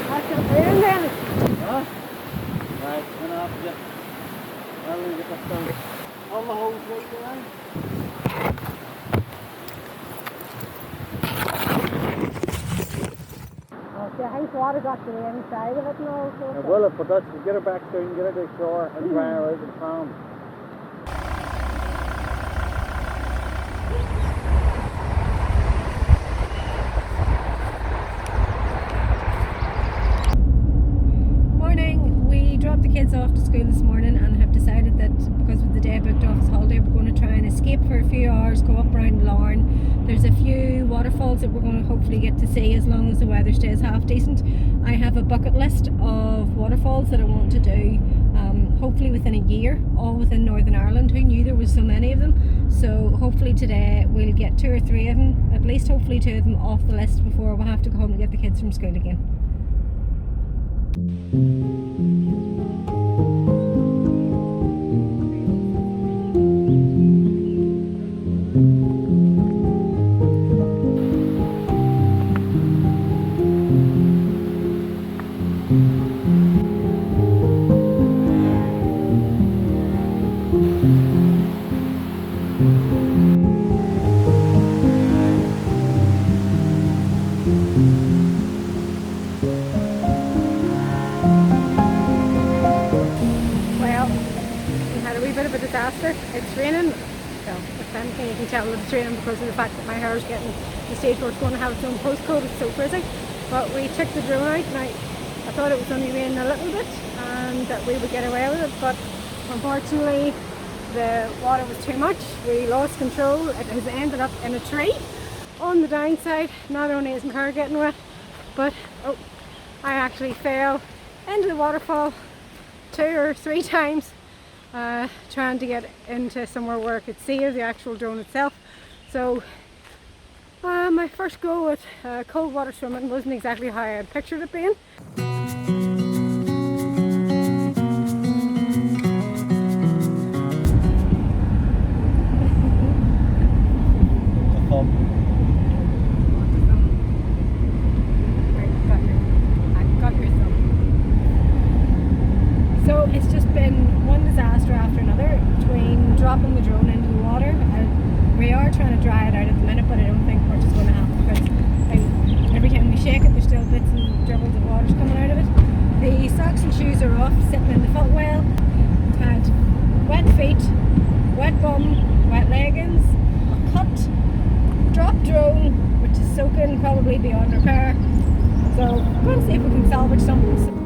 That's it, raining then. Huh? Right, turn off the. I'll leave it down. All the holes right there. Oh, see, I think water got to the inside of it now. So Yeah, well, but that's to get her back so you can get her to the shore and dry her out of the pond. Morning. We dropped the kids off to school this morning and have decided that because of the day booked off as holiday, we're going to try and escape for a few hours, go up around Larne. There's a few waterfalls that we're going to hopefully get to see as long as the weather stays half decent. I have a bucket list of waterfalls that I want to do, hopefully within a year, all within Northern Ireland. Who knew there was so many of them? So hopefully today we'll get 2 or 3 of them, at least hopefully 2 of them off the list before we'll have to go home and get the kids from school again. Disaster. It's raining. Well, if anything, you can tell that it's raining because of the fact that my hair is getting to the stage where it's going to have its own postcode. It's so crazy. But we took the drone out and I thought it was only raining a little bit and that we would get away with it, but unfortunately the water was too much. We lost control. It has ended up in a tree. On the downside, not only is my hair getting wet, but I actually fell into the waterfall 2 or 3 times. Trying to get into somewhere where I could see the actual drone itself. So my first go with cold water swimming wasn't exactly how I had pictured it being. So it's just been one disaster after another between dropping the drone into the water. We are trying to dry it out at the minute, but I don't think much is going to happen because every time we shake it there's still bits and dribbles of water coming out of it. The socks and shoes are off, sitting in the footwell. Had wet feet, wet bum, wet leggings, a cut, dropped drone which is soaking, probably beyond repair. So we're going to see if we can salvage something.